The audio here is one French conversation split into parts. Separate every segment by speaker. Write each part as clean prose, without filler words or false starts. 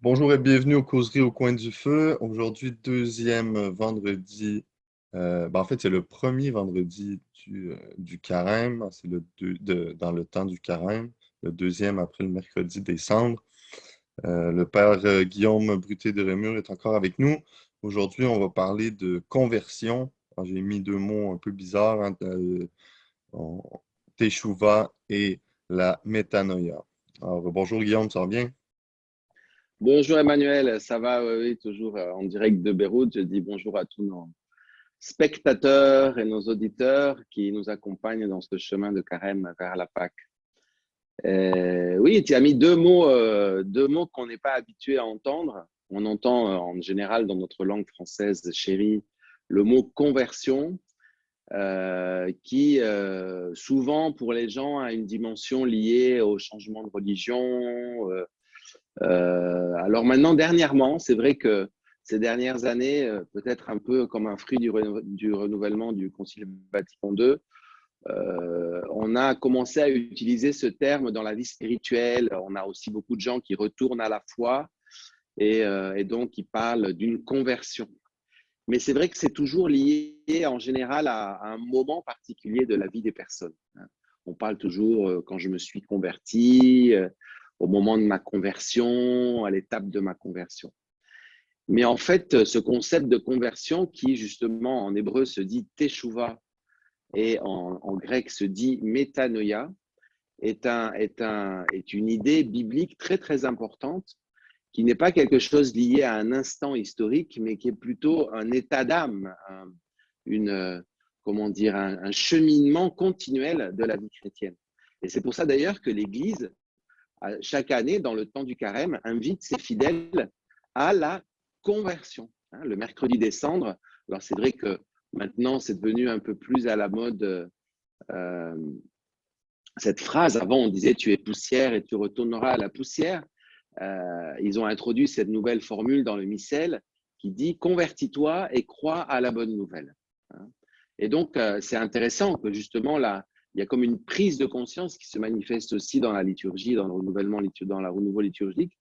Speaker 1: Bonjour et bienvenue aux causeries au coin du feu. Aujourd'hui, deuxième vendredi. En fait, c'est le premier vendredi du carême. C'est dans le temps du carême, le deuxième après le mercredi des cendres. Le père Guillaume Bruté de Rémur est encore avec nous. Aujourd'hui, on va parler de conversion. Alors, j'ai mis deux mots un peu bizarres, hein, on- Teshuvah et la métanoïa. Alors, bonjour Guillaume, ça va bien?
Speaker 2: Bonjour Emmanuel, ça va? Oui, oui, toujours en direct de Beyrouth. Je dis bonjour à tous nos spectateurs et nos auditeurs qui nous accompagnent dans ce chemin de carême vers la Pâque. Oui, tu as mis deux mots qu'on n'est pas habitué à entendre. On entend en général dans notre langue française chérie le mot conversion, qui souvent pour les gens a une dimension liée au changement de religion. Alors maintenant, dernièrement, c'est vrai que ces dernières années, peut-être un peu comme un fruit du renouvellement du Concile Vatican II, on a commencé à utiliser ce terme dans la vie spirituelle. On a aussi beaucoup de gens qui retournent à la foi et donc qui parlent d'une conversion. Mais c'est vrai que c'est toujours lié en général à un moment particulier de la vie des personnes. On parle toujours quand je me suis converti, au moment de ma conversion, à l'étape de ma conversion. Mais en fait, ce concept de conversion qui, justement, en hébreu se dit teshuva et en grec se dit métanoïa, est une idée biblique très, très importante qui n'est pas quelque chose lié à un instant historique, mais qui est plutôt un état d'âme, une, comment dire, un cheminement continuel de la vie chrétienne. Et c'est pour ça d'ailleurs que l'Église, chaque année, dans le temps du carême, invite ses fidèles à la conversion. Le mercredi des cendres, alors c'est vrai que maintenant c'est devenu un peu plus à la mode cette phrase. Avant on disait tu es poussière et tu retourneras à la poussière. Ils ont introduit cette nouvelle formule dans le missel qui dit convertis-toi et crois à la bonne nouvelle. Et donc c'est intéressant que justement là, il y a comme une prise de conscience qui se manifeste aussi dans la liturgie, dans le renouveau liturgique,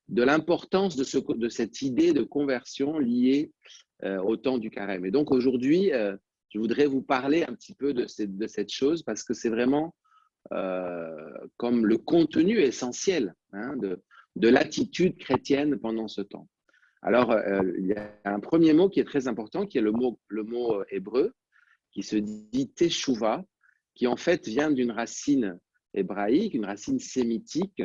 Speaker 2: de l'importance de cette idée de conversion liée au temps du carême. Et donc aujourd'hui, je voudrais vous parler un petit peu de cette chose parce que c'est vraiment comme le contenu essentiel de l'attitude chrétienne pendant ce temps. Alors, il y a un premier mot qui est très important, qui est le mot hébreu, qui se dit teshuva, qui en fait vient d'une racine hébraïque, une racine sémitique,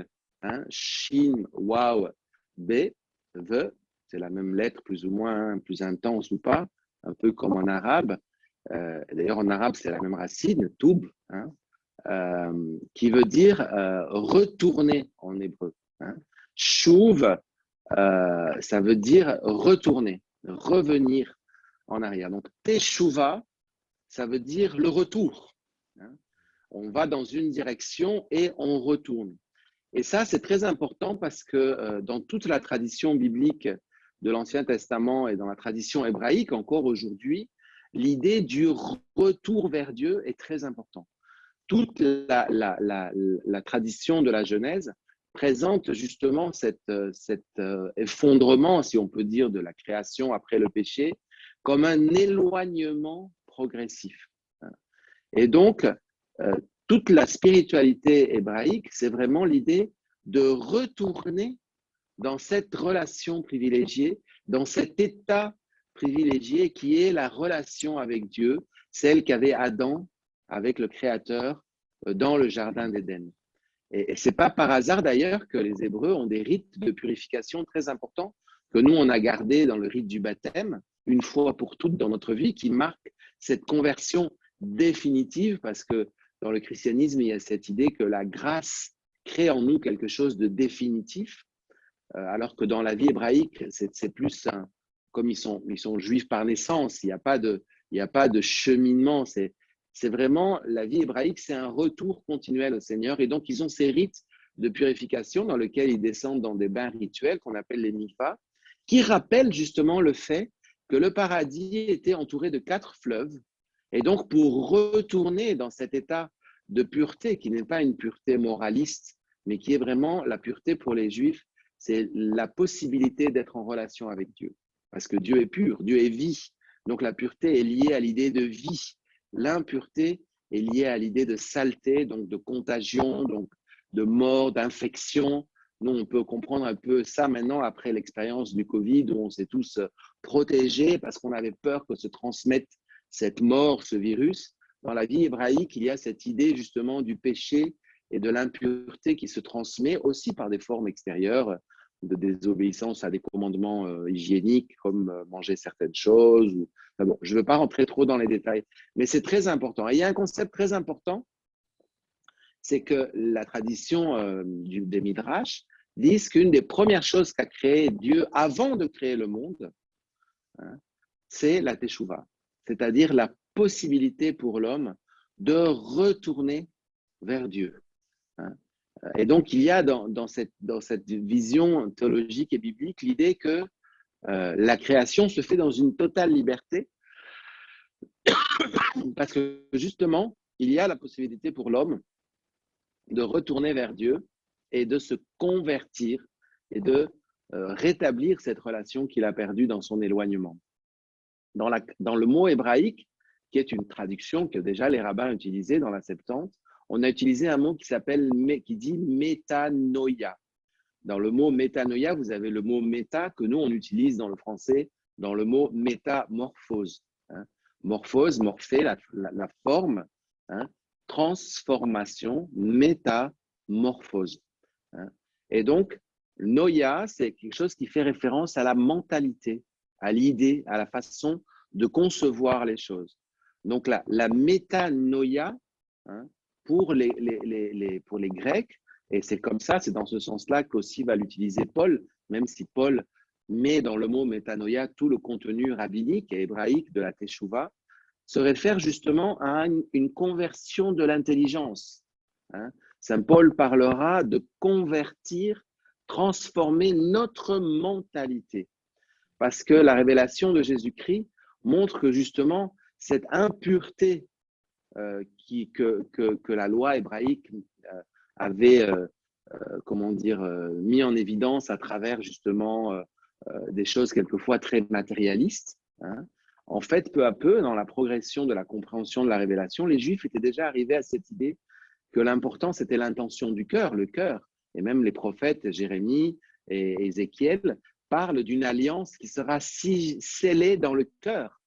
Speaker 2: shin, waw, be, ve, c'est la même lettre plus ou moins, plus intense ou pas, un peu comme en arabe. D'ailleurs, en arabe, c'est la même racine, toub, qui veut dire retourner en hébreu. Chouv, ça veut dire retourner, revenir en arrière. Donc, teshuva, ça veut dire le retour. On va dans une direction et on retourne. Et ça, c'est très important parce que dans toute la tradition biblique de l'Ancien Testament et dans la tradition hébraïque encore aujourd'hui, l'idée du retour vers Dieu est très importante. Toute la tradition de la Genèse présente justement cet effondrement, si on peut dire, de la création après le péché, comme un éloignement progressif. Et donc, toute la spiritualité hébraïque, c'est vraiment l'idée de retourner dans cette relation privilégiée, dans cet état privilégié qui est la relation avec Dieu, celle qu'avait Adam avec le Créateur dans le Jardin d'Éden. Et ce n'est pas par hasard d'ailleurs que les Hébreux ont des rites de purification très importants que nous, on a gardés dans le rite du baptême, une fois pour toutes dans notre vie, qui marque cette conversion définitive, parce que dans le christianisme, il y a cette idée que la grâce crée en nous quelque chose de définitif, alors que dans la vie hébraïque, c'est plus comme ils sont juifs par naissance, il n'y a pas de cheminement, c'est vraiment, la vie hébraïque, c'est un retour continuel au Seigneur. Et donc, ils ont ces rites de purification dans lesquels ils descendent dans des bains rituels qu'on appelle les mikvahs, qui rappellent justement le fait que le paradis était entouré de 4 fleuves. Et donc, pour retourner dans cet état de pureté, qui n'est pas une pureté moraliste, mais qui est vraiment la pureté pour les Juifs, c'est la possibilité d'être en relation avec Dieu. Parce que Dieu est pur, Dieu est vie. Donc la pureté est liée à l'idée de vie. L'impureté est liée à l'idée de saleté, donc de contagion, donc de mort, d'infection. Nous, on peut comprendre un peu ça maintenant après l'expérience du Covid où on s'est tous protégés parce qu'on avait peur que se transmette cette mort, ce virus. Dans la vie hébraïque, il y a cette idée justement du péché et de l'impureté qui se transmet aussi par des formes extérieures, de désobéissance à des commandements hygiéniques comme manger certaines choses. Enfin bon, je ne veux pas rentrer trop dans les détails, mais c'est très important. Et il y a un concept très important, c'est que la tradition des Midrash dit qu'une des premières choses qu'a créé Dieu avant de créer le monde, hein, c'est la Teshuvah, c'est-à-dire la possibilité pour l'homme de retourner vers Dieu. Hein. Et donc, il y a dans cette vision théologique et biblique l'idée que la création se fait dans une totale liberté parce que justement, il y a la possibilité pour l'homme de retourner vers Dieu et de se convertir et de rétablir cette relation qu'il a perdue dans son éloignement. Dans le mot hébraïque, qui est une traduction que déjà les rabbins utilisaient dans la Septante, on a utilisé un mot qui dit métanoïa. Dans le mot métanoïa, vous avez le mot méta que nous, on utilise dans le français, dans le mot métamorphose. Hein. Morphose, morphée, la forme, hein. Transformation, métamorphose. Hein. Et donc, noïa, c'est quelque chose qui fait référence à la mentalité, à l'idée, à la façon de concevoir les choses. Donc, la métanoïa, hein, pour les Grecs, et c'est comme ça, c'est dans ce sens-là qu'aussi va l'utiliser Paul, même si Paul met dans le mot métanoïa tout le contenu rabbinique et hébraïque de la Teshuvah, se réfère justement à une conversion de l'intelligence. Hein. Saint Paul parlera de convertir, transformer notre mentalité. Parce que la révélation de Jésus-Christ montre que justement, cette impureté que la loi hébraïque avait mis en évidence à travers justement des choses quelquefois très matérialistes. Hein. En fait, peu à peu, dans la progression de la compréhension de la révélation, les Juifs étaient déjà arrivés à cette idée que l'important, c'était l'intention du cœur, le cœur. Et même les prophètes, Jérémie et Ézéchiel, parlent d'une alliance qui sera scellée dans le cœur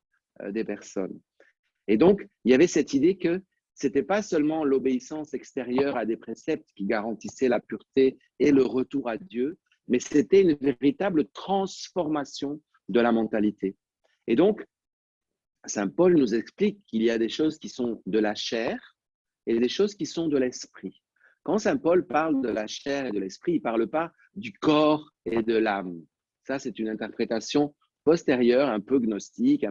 Speaker 2: des personnes. Et donc, il y avait cette idée que ce n'était pas seulement l'obéissance extérieure à des préceptes qui garantissaient la pureté et le retour à Dieu, mais c'était une véritable transformation de la mentalité. Et donc, Saint Paul nous explique qu'il y a des choses qui sont de la chair et des choses qui sont de l'esprit. Quand Saint Paul parle de la chair et de l'esprit, il ne parle pas du corps et de l'âme. Ça, c'est une interprétation postérieure, un peu gnostique,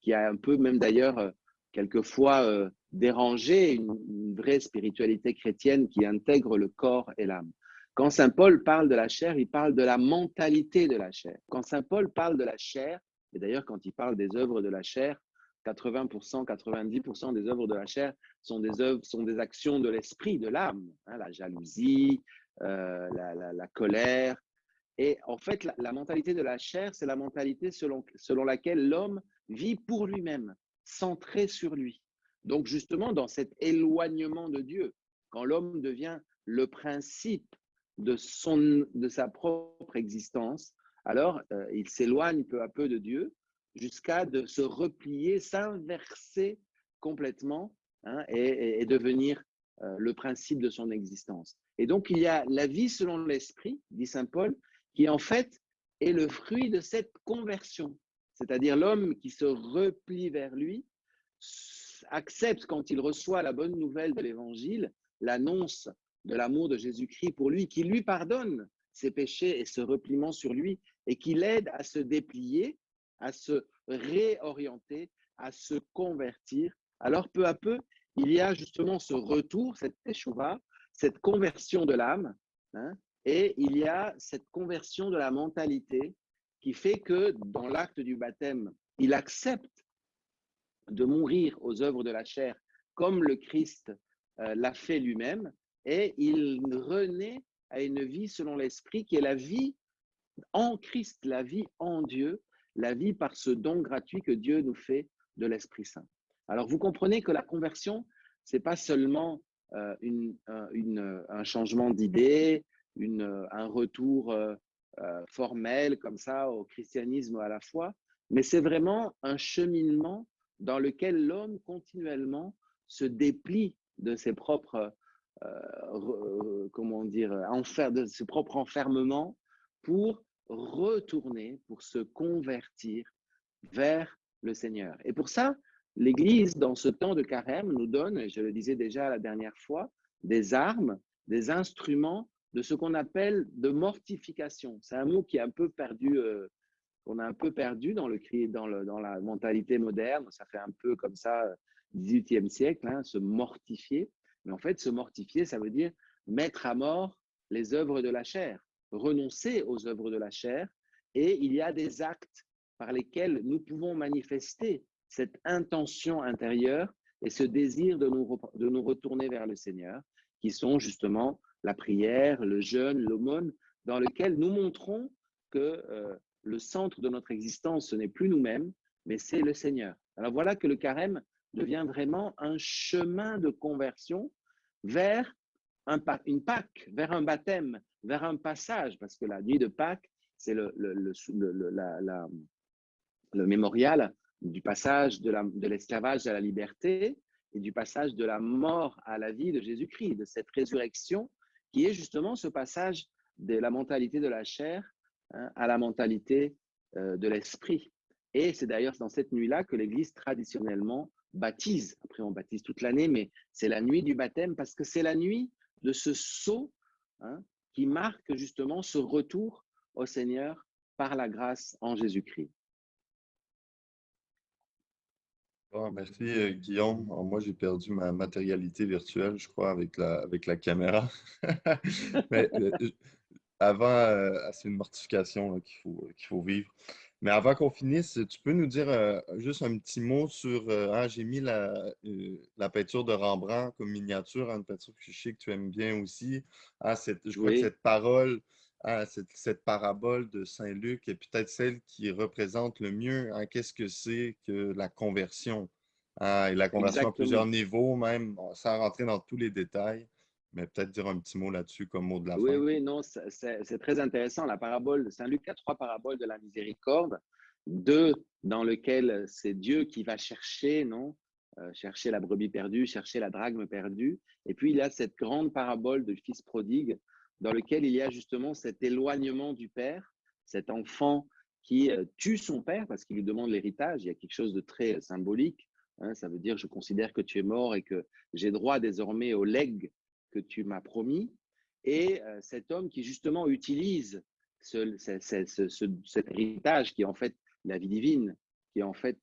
Speaker 2: qui a un peu même d'ailleurs quelquefois dérangé une vraie spiritualité chrétienne qui intègre le corps et l'âme. Quand Saint Paul parle de la chair, il parle de la mentalité de la chair. Quand Saint Paul parle de la chair, et d'ailleurs quand il parle des œuvres de la chair, 80%, 90% des œuvres de la chair sont des actions de l'esprit, de l'âme, hein, la jalousie, la colère. Et en fait, la mentalité de la chair, c'est la mentalité selon laquelle l'homme vit pour lui-même, centré sur lui. Donc justement, dans cet éloignement de Dieu, quand l'homme devient le principe de sa propre existence, alors il s'éloigne peu à peu de Dieu jusqu'à de se replier, s'inverser complètement, hein, et devenir le principe de son existence. Et donc, il y a la vie selon l'esprit, dit saint Paul, qui en fait est le fruit de cette conversion. C'est-à-dire l'homme qui se replie vers lui, accepte quand il reçoit la bonne nouvelle de l'Évangile, l'annonce de l'amour de Jésus-Christ pour lui, qui lui pardonne ses péchés et ce repliement sur lui, et qui l'aide à se déplier, à se réorienter, à se convertir. Alors peu à peu, il y a justement ce retour, cette teshuva, cette conversion de l'âme, hein, et il y a cette conversion de la mentalité qui fait que dans l'acte du baptême, il accepte de mourir aux œuvres de la chair comme le Christ l'a fait lui-même, et il renaît à une vie selon l'Esprit, qui est la vie en Christ, la vie en Dieu, la vie par ce don gratuit que Dieu nous fait de l'Esprit Saint. Alors, vous comprenez que la conversion, ce n'est pas seulement un changement d'idée, un retour formel comme ça au christianisme ou à la foi, mais c'est vraiment un cheminement dans lequel l'homme continuellement se déplie de ses propres, comment dire, de ses propres enfermements pour retourner, pour se convertir vers le Seigneur. Et pour ça, l'Église, dans ce temps de carême, nous donne, et je le disais déjà la dernière fois, des armes, des instruments de ce qu'on appelle de mortification. C'est un mot qui est un peu perdu, qu'on a un peu perdu dans la mentalité moderne. Ça fait un peu comme ça, 18e siècle, hein, se mortifier. Mais en fait, se mortifier, ça veut dire mettre à mort les œuvres de la chair, renoncer aux œuvres de la chair. Et il y a des actes par lesquels nous pouvons manifester cette intention intérieure et ce désir de nous retourner vers le Seigneur, qui sont justement la prière, le jeûne, l'aumône, dans lequel nous montrons que le centre de notre existence, ce n'est plus nous-mêmes, mais c'est le Seigneur. Alors voilà que le carême devient vraiment un chemin de conversion vers une Pâque, vers un baptême, vers un passage, parce que la nuit de Pâques, c'est le mémorial du passage de l'esclavage à la liberté et du passage de la mort à la vie de Jésus-Christ, de cette résurrection qui est justement ce passage de la mentalité de la chair, hein, à la mentalité de l'esprit. Et c'est d'ailleurs dans cette nuit-là que l'Église traditionnellement baptise. Après, on baptise toute l'année, mais c'est la nuit du baptême parce que c'est la nuit de ce saut, hein, qui marque justement ce retour au Seigneur par la grâce en Jésus-Christ.
Speaker 1: Bon, merci Guillaume. Alors, moi, j'ai perdu ma matérialité virtuelle, je crois, avec la caméra. Mais avant, c'est une mortification là, qu'il faut vivre. Mais avant qu'on finisse, tu peux nous dire juste un petit mot sur. J'ai mis la peinture de Rembrandt comme miniature, hein, une peinture que je sais que tu aimes bien aussi. Je crois que
Speaker 2: Oui,
Speaker 1: cette parole, cette parabole de Saint-Luc est peut-être celle qui représente le mieux, hein, qu'est-ce que c'est que la conversion. Et la conversion à plusieurs
Speaker 2: exactement.
Speaker 1: niveaux, même, bon, sans rentrer dans tous les détails, mais peut-être dire un petit mot là-dessus comme mot de la
Speaker 2: Oui,
Speaker 1: fin.
Speaker 2: oui, non, c'est très intéressant. La parabole de Saint-Luc a trois paraboles de la miséricorde, deux dans lesquelles c'est Dieu qui va chercher, non, chercher la brebis perdue, chercher la drachme perdue. Et puis il y a cette grande parabole de fils prodigue dans lequel il y a justement cet éloignement du père, cet enfant qui tue son père parce qu'il lui demande l'héritage. Il y a quelque chose de très symbolique, hein, ça veut dire je considère que tu es mort et que j'ai droit désormais au legs que tu m'as promis. Et cet homme qui justement utilise cet héritage qui est en fait la vie divine, qui est en fait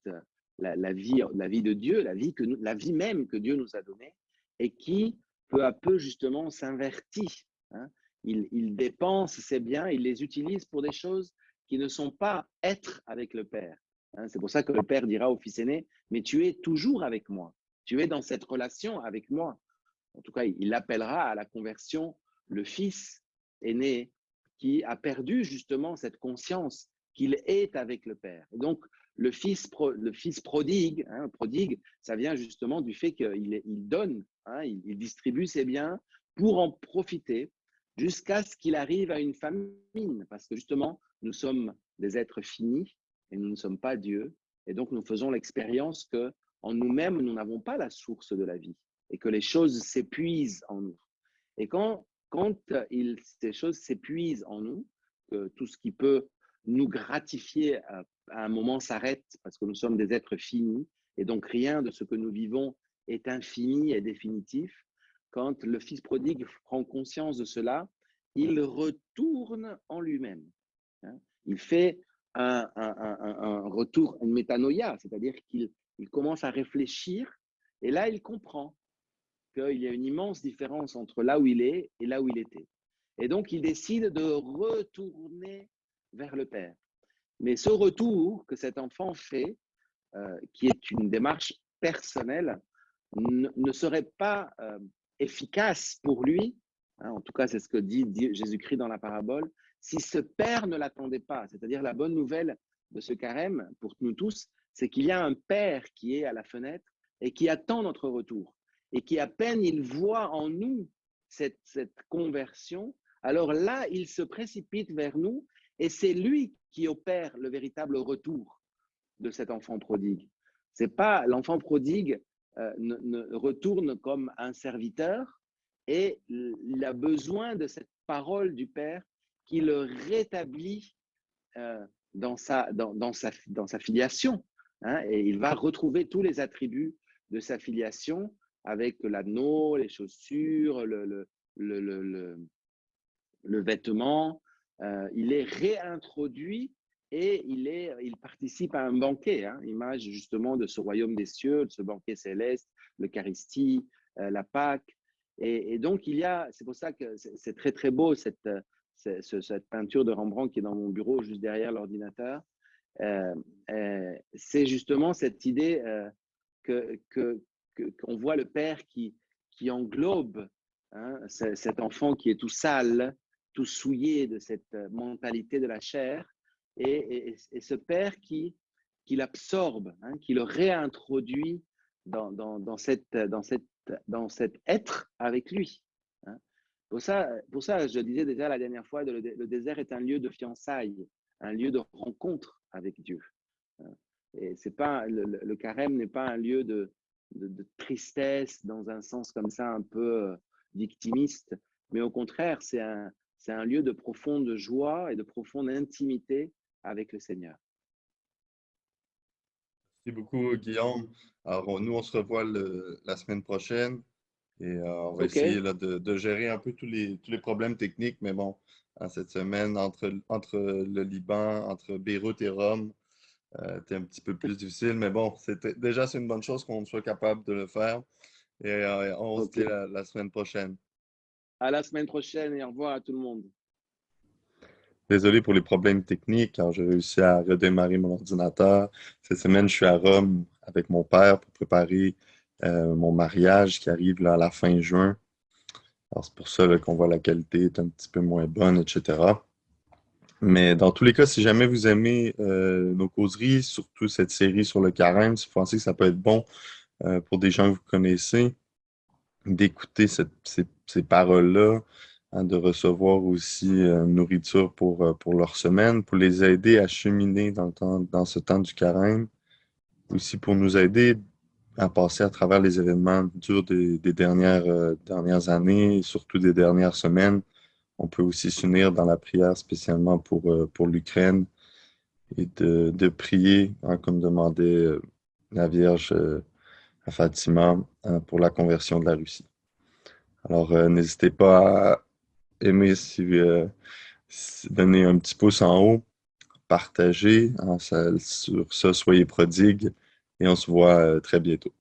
Speaker 2: la vie de Dieu, la vie même que Dieu nous a donnée, et qui peu à peu justement s'invertit, hein. Il dépense ses biens, il les utilise pour des choses qui ne sont pas être avec le Père, hein. C'est pour ça que le Père dira au fils aîné, mais tu es toujours avec moi, tu es dans cette relation avec moi. En tout cas, il appellera à la conversion le fils aîné qui a perdu justement cette conscience qu'il est avec le Père. Et donc, le fils prodigue, hein, prodigue, ça vient justement du fait qu'il donne, hein, il distribue ses biens pour en profiter jusqu'à ce qu'il arrive à une famine, parce que justement, nous sommes des êtres finis et nous ne sommes pas Dieu. Et donc, nous faisons l'expérience que en nous-mêmes, nous n'avons pas la source de la vie et que les choses s'épuisent en nous. Et quand ces choses s'épuisent en nous, que tout ce qui peut nous gratifier à un moment s'arrête parce que nous sommes des êtres finis et donc rien de ce que nous vivons est infini et définitif. Quand le fils prodigue prend conscience de cela, il retourne en lui-même, hein. Il fait un retour, une métanoïa, c'est-à-dire qu'il commence à réfléchir et là il comprend qu'il y a une immense différence entre là où il est et là où il était. Et donc, il décide de retourner vers le Père. Mais ce retour que cet enfant fait, qui est une démarche personnelle, ne serait pas efficace pour lui hein. En tout cas, c'est ce que dit Jésus-Christ dans la parabole. Si ce père ne l'attendait pas, c'est-à-dire la bonne nouvelle de ce carême pour nous tous, c'est qu'il y a un père qui est à la fenêtre et qui attend notre retour. Et qui, à peine il voit en nous cette conversion, alors là, il se précipite vers nous et c'est lui qui opère le véritable retour de cet enfant prodigue. C'est pas l'enfant prodigue ne retourne comme un serviteur et il a besoin de cette parole du Père qui le rétablit dans sa filiation. Hein, et il va retrouver tous les attributs de sa filiation avec l'anneau, les chaussures, le vêtement. Il est réintroduit et il participe à un banquet, hein, image justement de ce royaume des cieux, de ce banquet céleste, l'Eucharistie, la Pâque. Et donc, c'est pour ça que c'est très, très beau cette peinture de Rembrandt qui est dans mon bureau juste derrière l'ordinateur. C'est justement cette idée qu'on voit le Père qui englobe, hein, cet enfant qui est tout sale, tout souillé de cette mentalité de la chair, et ce Père qui l'absorbe, hein, qui le réintroduit dans cet être avec lui. Hein. Pour ça, je disais déjà la dernière fois, le désert est un lieu de fiançailles, un lieu de rencontre avec Dieu. Et c'est pas, le carême n'est pas un lieu de tristesse dans un sens comme ça un peu victimiste, mais au contraire, c'est un lieu de profonde joie et de profonde intimité avec le Seigneur.
Speaker 1: Merci beaucoup, Guillaume. Alors, nous, on se revoit la semaine prochaine et on va
Speaker 2: Ok,
Speaker 1: essayer là, de gérer un peu tous les problèmes techniques. Mais bon, hein, cette semaine, entre le Liban, entre Beyrouth et Rome, c'était un petit peu plus difficile. Mais bon, déjà, c'est une bonne chose qu'on soit capable de le faire. Et on se
Speaker 2: ok.
Speaker 1: dit la semaine prochaine.
Speaker 2: À la semaine prochaine et au revoir à tout le monde.
Speaker 1: Désolé pour les problèmes techniques, car j'ai réussi à redémarrer mon ordinateur. Cette semaine, je suis à Rome avec mon père pour préparer mon mariage qui arrive là, à la fin juin. Alors, c'est pour ça là, qu'on voit la qualité est un petit peu moins bonne, etc. Mais dans tous les cas, si jamais vous aimez nos causeries, surtout cette série sur le carême, si vous pensez que ça peut être bon pour des gens que vous connaissez, d'écouter ces paroles-là, hein, de recevoir aussi nourriture pour leur semaine, pour les aider à cheminer dans ce temps du carême, aussi pour nous aider à passer à travers les événements durs des dernières années, et surtout des dernières semaines. On peut aussi s'unir dans la prière spécialement pour l'Ukraine et de prier, hein, comme demandait la Vierge à Fatima, hein, pour la conversion de la Russie. Alors, n'hésitez pas à aimer donner un petit pouce en haut, partager, hein, sur ça, soyez prodigue et on se voit très bientôt.